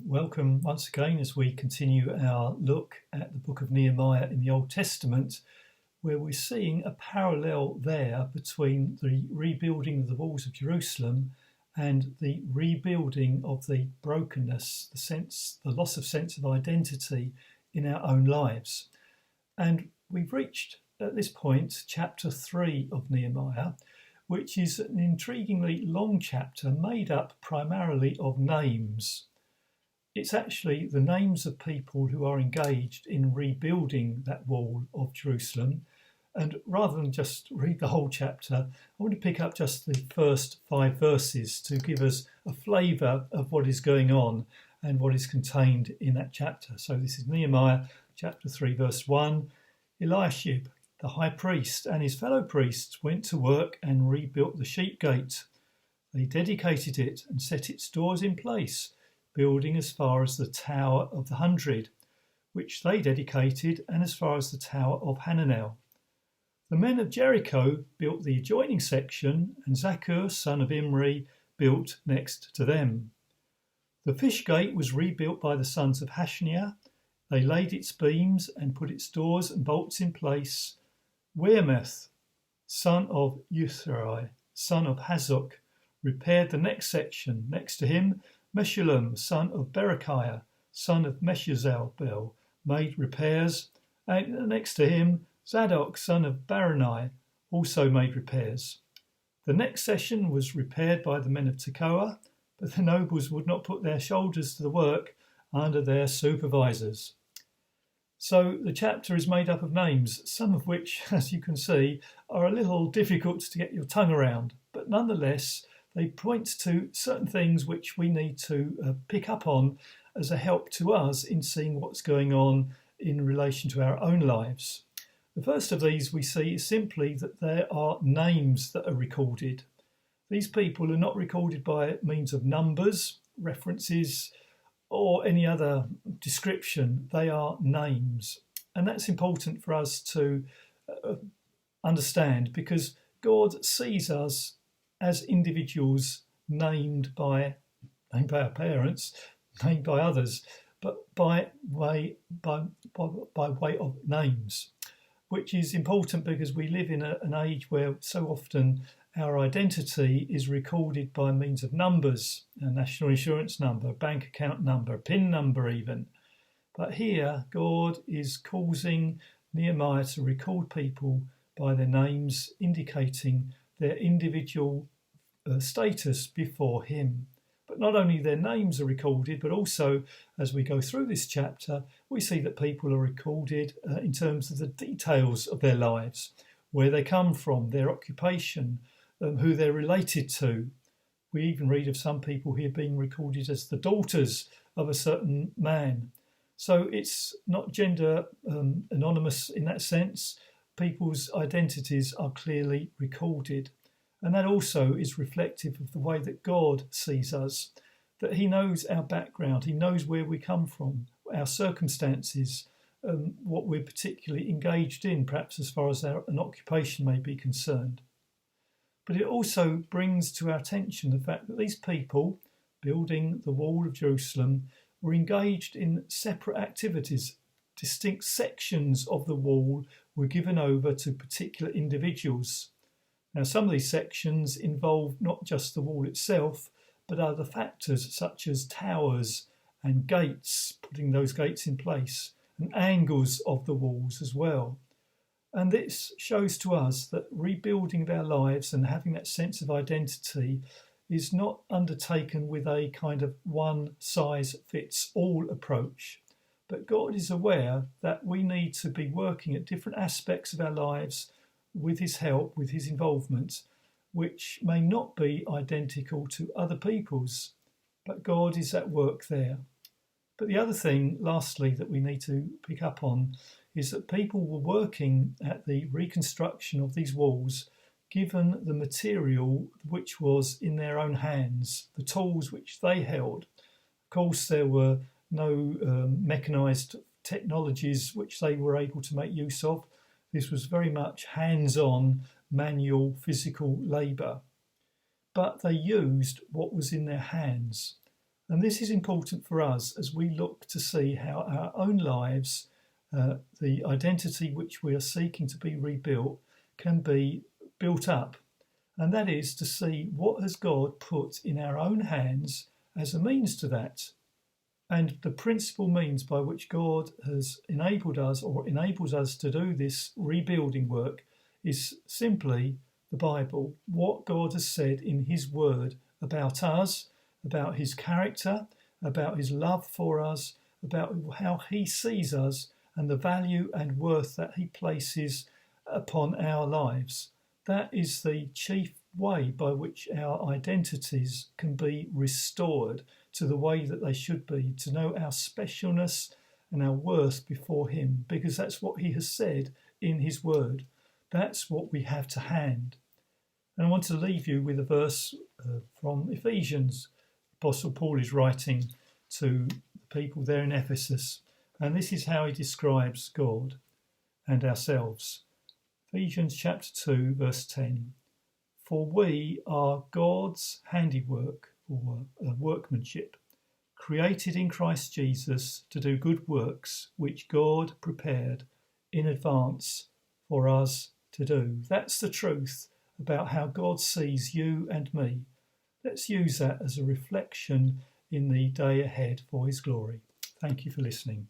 Welcome once again as we continue our look at the book of Nehemiah in the Old Testament, where we're seeing a parallel there between the rebuilding of the walls of Jerusalem and the rebuilding of the brokenness, the loss of sense of identity in our own lives. And we've reached, at this point, chapter 3 of Nehemiah, which is an intriguingly long chapter made up primarily of names. It's actually the names of people who are engaged in rebuilding that wall of Jerusalem. And rather than just read the whole chapter, I want to pick up just the first 5 verses to give us a flavour of what is going on and what is contained in that chapter. So this is Nehemiah chapter 3 verse 1. Eliashib, the high priest, and his fellow priests went to work and rebuilt the sheep gate. They dedicated it and set its doors in place, building as far as the Tower of the 100, which they dedicated, and as far as the Tower of Hananel. The men of Jericho built the adjoining section, and Zaccur, son of Imri, built next to them. The fish gate was rebuilt by the sons of Hashniah. They laid its beams and put its doors and bolts in place. Wearmouth, son of Uthrai, son of Hazok, repaired the next section. Next to him, Meshullam, son of Berechiah, son of Meshezabel, made repairs, and next to him, Zadok, son of Baranai, also made repairs. The next session was repaired by the men of Tekoa, but the nobles would not put their shoulders to the work under their supervisors. So the chapter is made up of names, some of which, as you can see, are a little difficult to get your tongue around, but nonetheless, they point to certain things which we need to pick up on as a help to us in seeing what's going on in relation to our own lives. The first of these we see is simply that there are names that are recorded. These people are not recorded by means of numbers, references, or any other description. They are names. And that's important for us to understand, because God sees us as individuals named by our parents, named by others, but by way of names, which is important because we live in an age where so often our identity is recorded by means of numbers, a national insurance number, a bank account number, a PIN number even. But here, God is causing Nehemiah to record people by their names, indicating their individual status before him. But not only their names are recorded, but also as we go through this chapter, we see that people are recorded in terms of the details of their lives, where they come from, their occupation, who they're related to. We even read of some people here being recorded as the daughters of a certain man. So it's not gender anonymous in that sense. People's identities are clearly recorded. And that also is reflective of the way that God sees us, that he knows our background, he knows where we come from, our circumstances, what we're particularly engaged in, perhaps as far as an occupation may be concerned. But it also brings to our attention the fact that these people building the wall of Jerusalem were engaged in separate activities. Distinct sections of the wall were given over to particular individuals. Now, some of these sections involve not just the wall itself, but other factors such as towers and gates, putting those gates in place, and angles of the walls as well. And this shows to us that rebuilding of our lives and having that sense of identity is not undertaken with a kind of one-size-fits-all approach. But God is aware that we need to be working at different aspects of our lives with his help, with his involvement, which may not be identical to other people's, but God is at work there. But the other thing, lastly, that we need to pick up on is that people were working at the reconstruction of these walls given the material which was in their own hands, the tools which they held. Of course, there were no mechanised technologies which they were able to make use of. This was very much hands-on, manual, physical labour. But they used what was in their hands. And this is important for us as we look to see how our own lives, the identity which we are seeking to be rebuilt, can be built up. And that is to see what has God put in our own hands as a means to that. And the principal means by which God has enabled us or enables us to do this rebuilding work is simply the Bible, what God has said in his word about us, about his character, about his love for us, about how he sees us and the value and worth that he places upon our lives. That is the chief way by which our identities can be restored to the way that they should be, to know our specialness and our worth before him, because that's what he has said in his word. That's what we have to hand. And I want to leave you with a verse from Ephesians. Apostle Paul is writing to the people there in Ephesus, and this is how he describes God and ourselves. Ephesians chapter 2, verse 10. For we are God's handiwork, or workmanship, created in Christ Jesus to do good works, which God prepared in advance for us to do. That's the truth about how God sees you and me. Let's use that as a reflection in the day ahead for his glory. Thank you for listening.